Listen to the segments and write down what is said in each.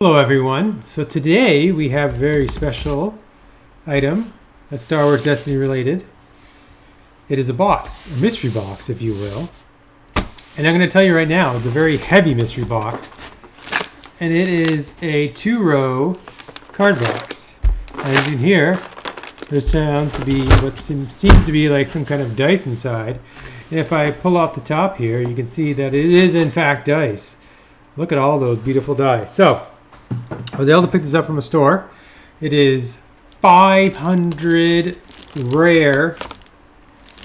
Hello everyone. So today we have a very special item that's Star Wars Destiny related. It is a box, a mystery box if you will. And I'm going to tell you right now, it's a very heavy mystery box. And it is a 2-row card box. As you can hear, there sounds to be what seems to be like some kind of dice inside. And if I pull off the top here, you can see that it is in fact dice. Look at all those beautiful dice. So I was able to pick this up from a store. It is 500 rare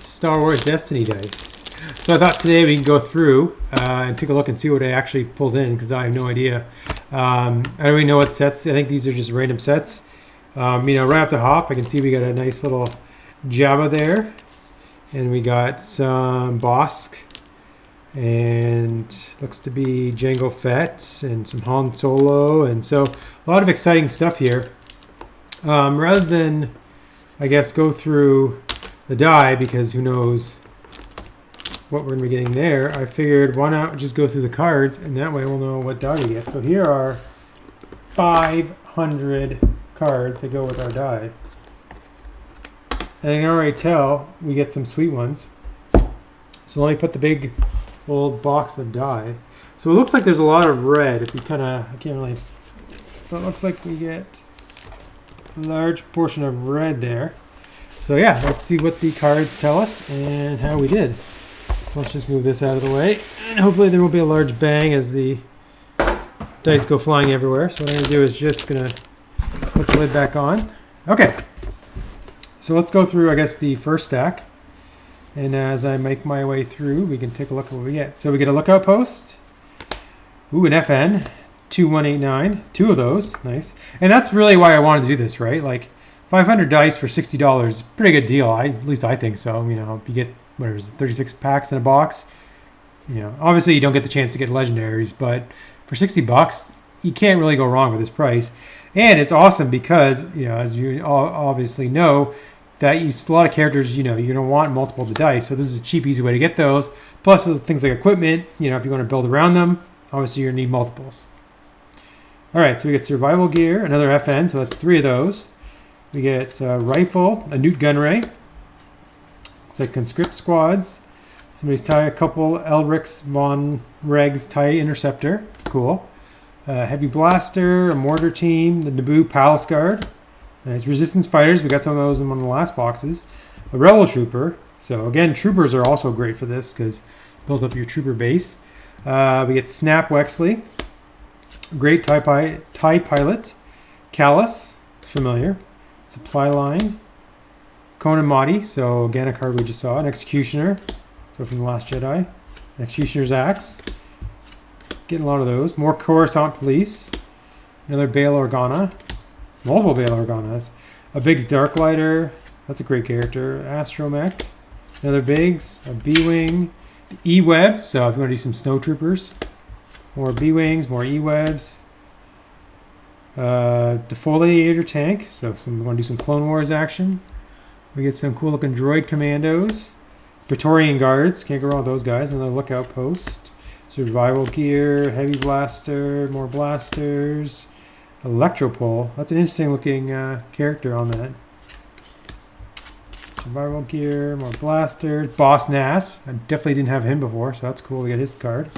Star Wars Destiny dice. So I thought today we can go through and take a look and see what I actually pulled in because I have no idea. I don't really know what sets. I think these are just random sets. Right off the hop, I can see we got a nice little Jabba there. And we got some Bosk. And looks to be Jango Fett and some Han Solo, and so a lot of exciting stuff here. Rather than, I guess, go through the die because who knows what we're going to be getting there, I figured why not just go through the cards and that way we'll know what die we get. So here are 500 cards that go with our die. And I can already tell we get some sweet ones. So let me put the big old box of die. So it looks like there's a lot of red. If you kind of, I can't really, but it looks like we get a large portion of red there. So yeah, let's see what the cards tell us and how we did. So let's just move this out of the way. And hopefully there won't be a large bang as the dice go flying everywhere. So what I'm going to do is just going to put the lid back on. Okay. So let's go through, I guess, the first stack. And as I make my way through, we can take a look at what we get. So we get a lookout post. Ooh, an FN 2189. 2 of those. Nice. And that's really why I wanted to do this, right? Like 500 dice for $60. Pretty good deal. At least I think so. If you get, whatever, 36 packs in a box. Obviously you don't get the chance to get legendaries, but for $60, you can't really go wrong with this price. And it's awesome because, as you all obviously know, that a lot of characters, you're going to want multiple dice. So this is a cheap, easy way to get those. Plus things like equipment, if you want to build around them, obviously you're going to need multiples. All right, so we get survival gear, another FN, so that's 3 of those. We get a rifle, a Nute Gunray. Looks like conscript squads. Somebody's tie a couple Elric's Von Regs TIE Interceptor. Cool. Heavy blaster, a mortar team, the Naboo Palace Guard. Nice. Resistance fighters, we got some of those in one of the last boxes. A rebel trooper. So again, troopers are also great for this because build up your trooper base. We get Snap Wexley. Great TIE pilot. Callus, familiar. Supply line. Conan Madi, so again a card we just saw. An Executioner, so from The Last Jedi. Executioner's Axe. Getting a lot of those. More Coruscant Police. Another Bail Organa. Multiple Bail Organas. A Biggs Darklighter. That's a great character. Astromech. Another Biggs. A B-Wing. E-Web. So if you want to do some snowtroopers. More B-Wings. More E-Webs. Defoliator Tank. So we want to do some Clone Wars action. We get some cool looking droid commandos. Praetorian Guards. Can't go wrong with those guys. Another lookout post. Survival gear. Heavy blaster. More blasters. Electropole. That's an interesting looking character on that. Survival gear, more blasters. Boss Nass. I definitely didn't have him before, so that's cool to get his card.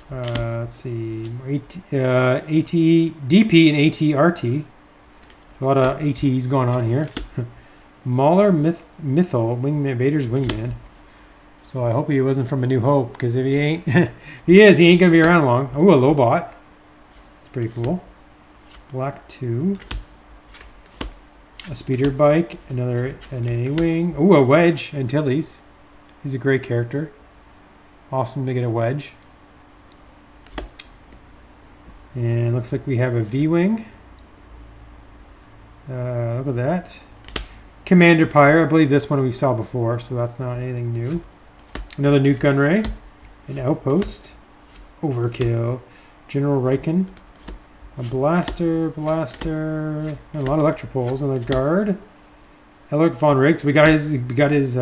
Let's see. AT, DP and AT-RT. So a lot of ATs going on here. Mauler Mythol, Wingman, Vader's Wingman. So I hope he wasn't from A New Hope, because if he ain't, if he is, he ain't going to be around long. Oh, a Lobot. Pretty cool. Black 2. A speeder bike. An A-Wing. Ooh, a Wedge. Antilles. He's a great character. Awesome to get a Wedge. And looks like we have a V-Wing. Look at that. Commander Pyre. I believe this one we saw before, so that's not anything new. Another Nute Gunray. An Outpost. Overkill. General Riken. A blaster, and a lot of electropoles. Another guard. Elric Von Riggs. We got his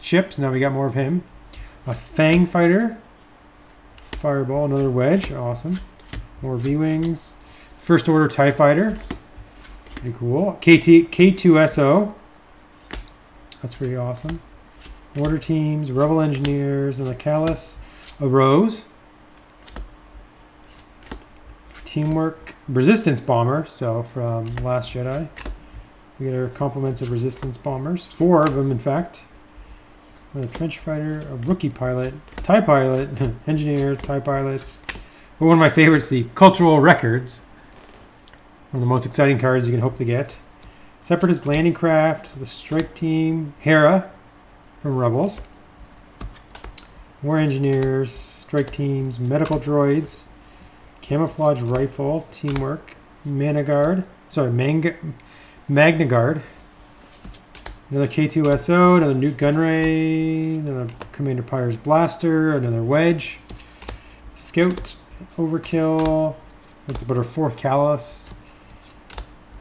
ships. Now we got more of him. A Fang fighter. Fireball, another wedge. Awesome. More V-Wings. First Order TIE Fighter. Pretty cool. K2SO. That's pretty awesome. Order Teams, Rebel Engineers, and the Callus. A Rose. Teamwork. Resistance Bomber. So from Last Jedi. We get our compliments of Resistance Bombers. 4 of them, in fact. A Trench Fighter, a Rookie Pilot, TIE Pilot, Engineer, TIE Pilots. But one of my favorites, the Cultural Records. One of the most exciting cards you can hope to get. Separatist Landing Craft, the Strike Team, Hera from Rebels. More Engineers, Strike Teams, Medical Droids, Camouflage Rifle, Teamwork, Magna Guard, another K2SO, another Newt Gunray, another Commander Pyre's Blaster, another Wedge, Scout, Overkill, that's about our 4th Callus,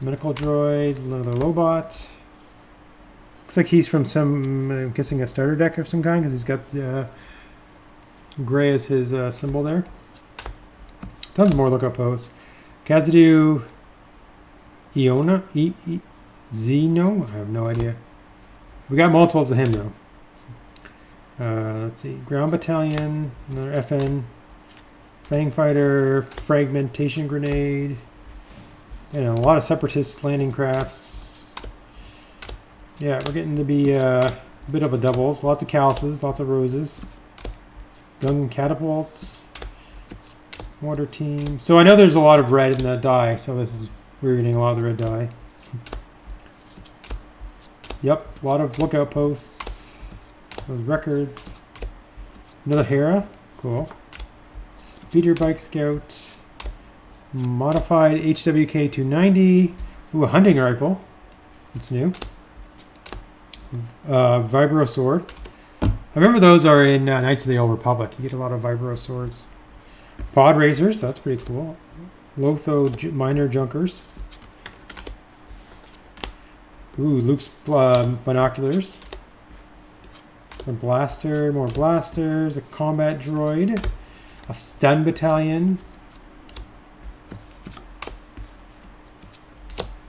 Medical Droid, another Lobot. Looks like he's from some, I'm guessing a starter deck of some kind, because he's got gray as his symbol there. Tons more lookup posts. Khazad-dû Xeno? I have no idea. We got multiples of him though. Let's see. Ground Battalion, another FN, Fang Fighter, Fragmentation Grenade, and a lot of Separatist landing crafts. Yeah, we're getting to be a bit of a doubles. Lots of Calluses, lots of Roses. Gun Catapults. Mortar Team. So I know there's a lot of red in the die, so we're getting a lot of the red die. Yep, a lot of lookout posts. Those records. Another Hera. Cool. Speeder Bike Scout. Modified HWK 290. Ooh, a hunting rifle. That's new. Vibro Sword. I remember those are in Knights of the Old Republic. You get a lot of Vibro Swords. Pod Racers. That's pretty cool. Lotho Minor Junkers. Ooh, Luke's binoculars. A blaster, more blasters, a combat droid, a stun battalion.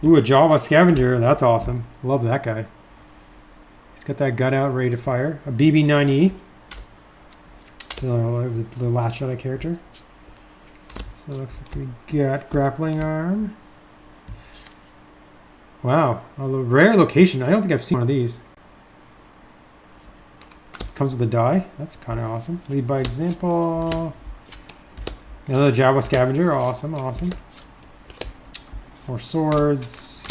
Ooh, a Jawa scavenger. That's awesome. Love that guy. He's got that gun out ready to fire. A BB-9E. So the last Jedi character. So it looks like we got grappling arm. Wow, a rare location. I don't think I've seen one of these. Comes with a die. That's kind of awesome. Lead by example. Another Jawa scavenger. Awesome, awesome. More swords.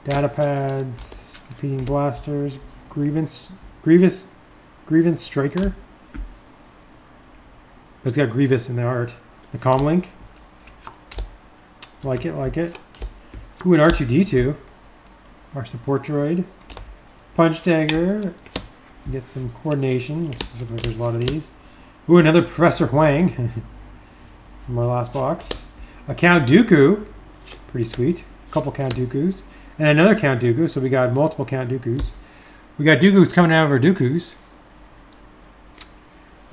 Data pads. Repeating blasters. Grievous striker. But it's got Grievous in the art. The comlink. Like it, like it. Ooh, an R2-D2. Our support droid. Punch dagger. Get some coordination. Looks like there's a lot of these. Ooh, another Professor Huang. From our last box. A Count Dooku. Pretty sweet. A couple Count Dookus. And another Count Dooku. So we got multiple Count Dookus. We got Dookus coming out of our Dookus.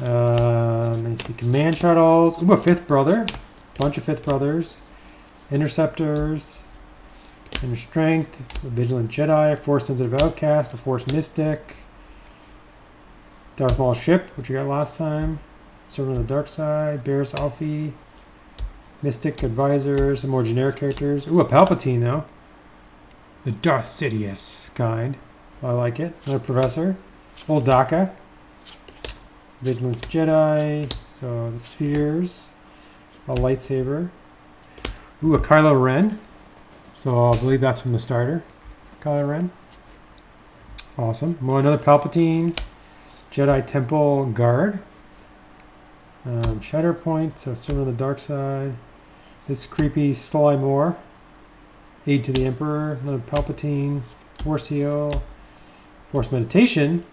Let me see. Command shuttles. Ooh, a 5th brother. Bunch of 5th brothers. Interceptors. Inner Strength, a Vigilant Jedi, Force Sensitive Outcast, a Force Mystic, Darth Maul Ship, which we got last time, Servant of the Dark Side, Barriss Offee, Mystic Advisor, some more generic characters. Ooh, a Palpatine though. The Darth Sidious kind. I like it. Another Professor. Old Daka. Vigilant Jedi. So the Spheres. A lightsaber. Ooh, a Kylo Ren. So I believe that's from the starter. Kylo Ren. Awesome. Well, another Palpatine. Jedi Temple Guard. Shatterpoint. So Servant of the Dark Side. This creepy Sly Moore. Aid to the Emperor. Another Palpatine. Force Heal. Force Meditation.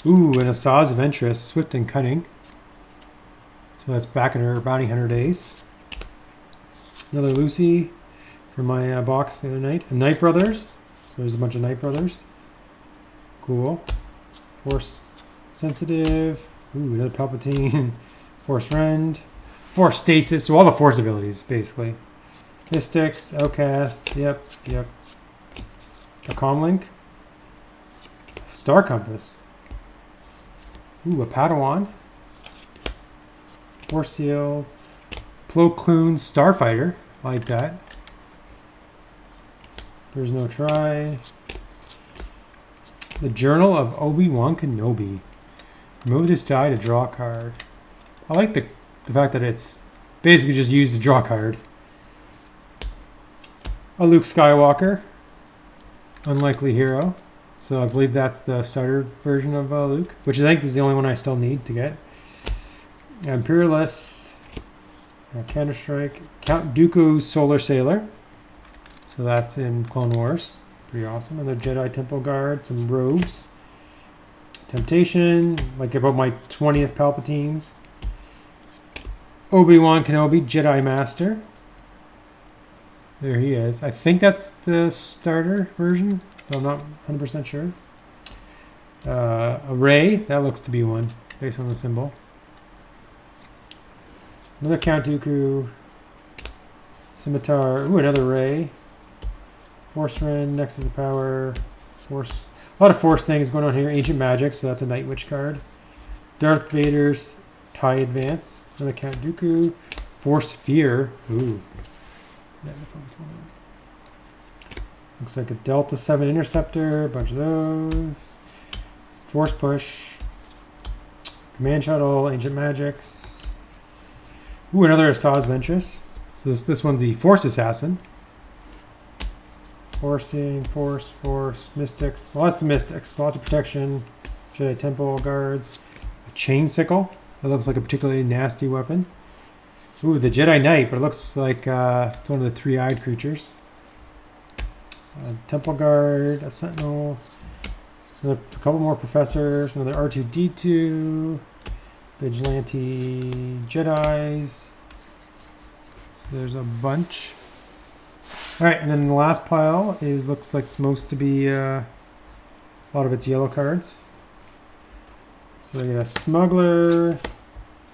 Ooh, and a Saz of Ventress. Swift and Cunning. So that's back in her Bounty Hunter days. Another Lucy. For my box the other night. And Night Brothers. So there's a bunch of Night Brothers. Cool. Force Sensitive. Ooh, another Palpatine. Force Rend. Force Stasis, so all the Force abilities, basically. Mystics, Outcast, yep. A Comlink. Star Compass. Ooh, a Padawan. Force Seal. Plo Koon, Starfighter. I like that. There's no try. The Journal of Obi-Wan Kenobi. Remove this die to draw a card. I like the fact that it's basically just used to draw a card. A Luke Skywalker. Unlikely hero. So I believe that's the starter version of Luke, which I think is the only one I still need to get. Imperialists. Counter-Strike. Count Dooku Solar Sailor. So that's in Clone Wars. Pretty awesome. Another Jedi Temple Guard. Some robes. Temptation. Like about my 20th Palpatines. Obi-Wan Kenobi, Jedi Master. There he is. I think that's the starter version. But I'm not 100% sure. A Rey. That looks to be one based on the symbol. Another Count Dooku. Scimitar. Ooh, another Rey. Force Ren, Nexus of Power. Force. A lot of Force things going on here. Ancient Magic, so that's a Night Witch card. Darth Vader's TIE Advance. Another Count Dooku. Force Fear. Ooh. Looks like a Delta 7 Interceptor. A bunch of those. Force Push. Command Shuttle. Ancient Magics. Ooh, another Asajj Ventress. So this one's the Force Assassin. Forcing, Force, Mystics. Lots of Mystics. Lots of protection. Jedi Temple Guards. A Chain Sickle. That looks like a particularly nasty weapon. Ooh, the Jedi Knight, but it looks like it's one of the three-eyed creatures. Temple Guard, a Sentinel. A couple more Professors. Another R2-D2. Vigilante Jedis. So there's a bunch. Alright, and then the last pile looks like it's supposed to be a lot of its yellow cards. So we get a Smuggler,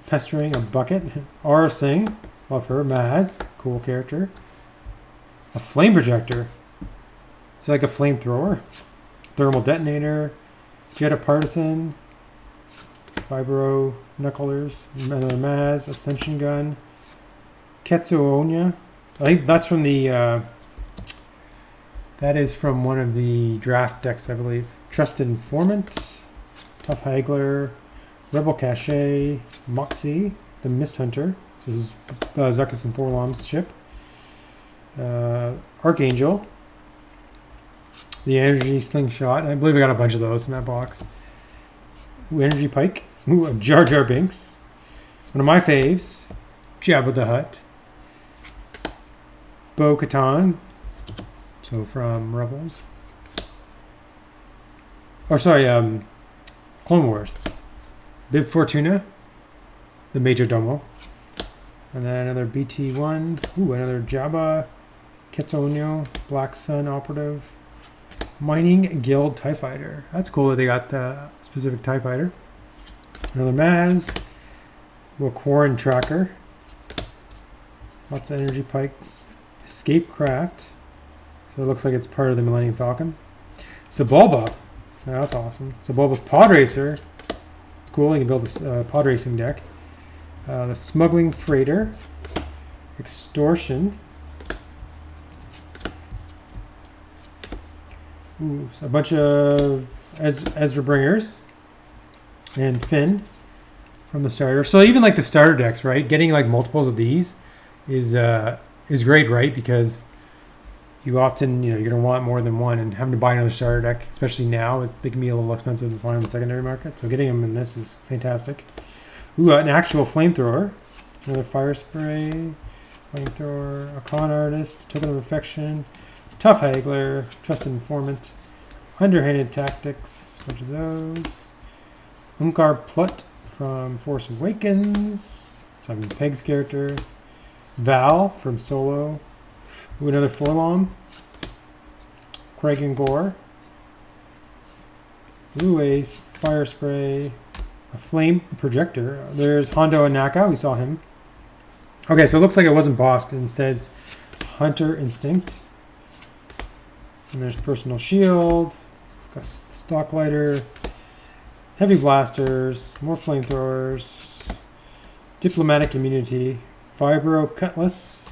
Pestering, a Bucket, Aura Singh, love her, Maz, cool character. A Flame Projector. It's like a flamethrower. Thermal Detonator, Jedi Partisan, Vibro Knucklers, another Maz, Ascension Gun, Ketsuonya. I think that's from the, that is from one of the draft decks, I believe. Trusted Informant, Tough Haggler, Rebel Cache, Moxie, the Mist Hunter. So this is Zuckuss and Forlom's ship. Archangel, the Energy Slingshot. I believe I got a bunch of those in that box. Ooh, Energy Pike. Ooh, Jar Jar Binks. One of my faves, Jabba the Hutt. Bo-Katan, so from Rebels. Or sorry, Clone Wars. Bib Fortuna, the Major Domo. And then another BT-1. Ooh, another Jabba, Ketsuonyo, Black Sun Operative. Mining Guild TIE Fighter. That's cool that they got the specific TIE Fighter. Another Maz. Quarren Tracker. Lots of Energy Pikes. Escape Craft. So it looks like it's part of the Millennium Falcon. Sebulba. Yeah, that's awesome. Sebulba's Pod Racer. It's cool. You can build a pod racing deck. The Smuggling Freighter. Extortion. Ooh, so a bunch of Ezra Bringers. And Finn from the starter. So even like the starter decks, right? Getting like multiples of these is great, right? Because you often, you're going to want more than one, and having to buy another starter deck, especially now, they can be a little expensive to find on the secondary market. So getting them in this is fantastic. Ooh, an actual flamethrower. Another Fire Spray. Flamethrower. A Con Artist. Token of Affection. Tough Haggler. Trusted Informant. Underhanded Tactics. A bunch of those. Unkar Plutt from Force Awakens. Simon Pegg's character. Val from Solo. Ooh, another Forlom. Kragan Gore. Ooh, a Fire Spray. A Flame Projector. There's Hondo Anaka. We saw him. Okay, so it looks like it wasn't Bosk. Instead, it's Hunter Instinct. And there's Personal Shield, got Stock Lighter, Heavy Blasters, more Flamethrowers, Diplomatic Immunity, Vibro Cutlass.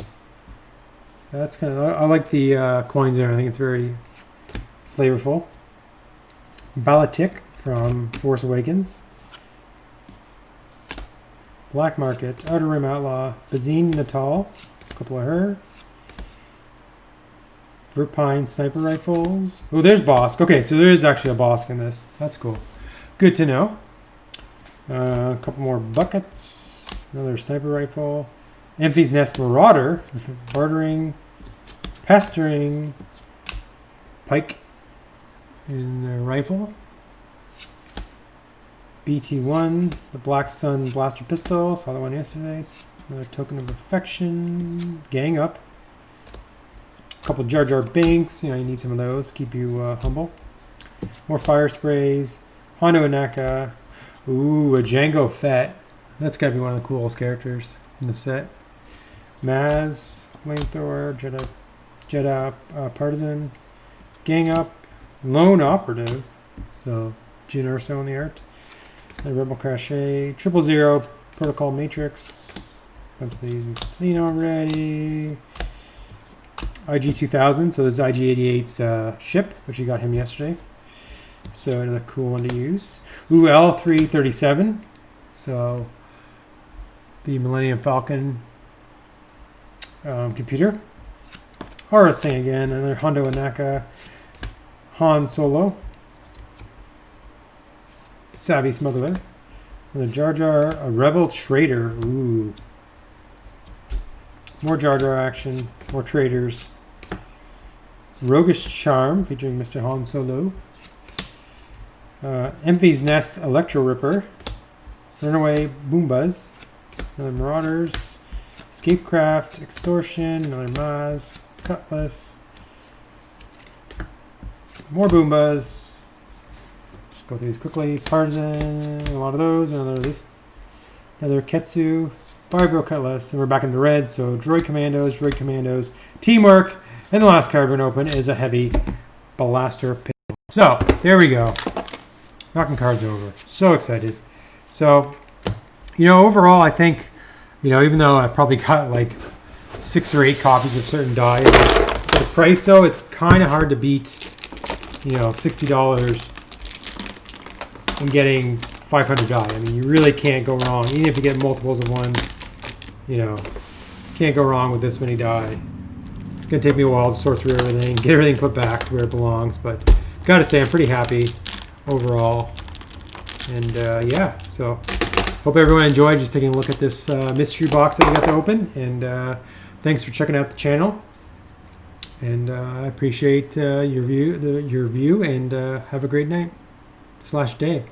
That's kind of, I like the coins there. I think it's very flavorful. Balatik from Force Awakens. Black Market, Outer Rim Outlaw, Bazine Natal, a couple of her. Verpine Sniper Rifles. Oh, there's Bosk. Okay, so there is actually a Bosk in this. That's cool. Good to know. A couple more buckets. Another Sniper Rifle. Emphy's Nest Marauder. Bartering. Pestering. Pike. And a rifle. BT1. The Black Sun Blaster Pistol. Saw that one yesterday. Another Token of Affection. Gang Up. Couple Jar Jar Binks, you need some of those, keep you humble. More Fire Sprays, Hondo Anaka, ooh, a Jango Fett. That's gotta be one of the coolest characters in the set. Maz, Flamethrower, Jedi Partisan, Gang Up, Lone Operative, so Jyn Erso in the art. The Rebel Crochet, 000, Protocol Matrix, a bunch of these we've seen already. IG-2000, so this is IG-88's ship, which you got him yesterday. So another cool one to use. Ooh, L337, so the Millennium Falcon computer. RSA again, another Hondo Anaka, Han Solo, Savvy Smuggler, another Jar Jar, a Rebel Trader, ooh. More Jar Jar action, more traders. Roguish Charm featuring Mr. Han Solo. Emphy's Nest Electro Ripper. Runaway Boombas. Another Marauders. Escapecraft. Extortion. Another Maz. Cutlass. More Boombas. Just go through these quickly. Partisan. A lot of those. Another Ketsu. Vibro Cutlass, and we're back into red, so Droid Commandos, Teamwork, and the last card we're going to open is a Heavy Blaster Pistol. So, there we go. Knocking cards over. So excited. So, overall, I think, even though I probably got like 6 or 8 copies of certain die, for the price, though, it's kind of hard to beat, $60 and getting 500 die. I mean, you really can't go wrong. Even if you get multiples of one, can't go wrong with this many die. It's going to take me a while to sort through everything, get everything put back to where it belongs. But got to say, I'm pretty happy overall. And yeah, so hope everyone enjoyed just taking a look at this mystery box that we got to open. And thanks for checking out the channel. And I appreciate your view, and have a great night / day.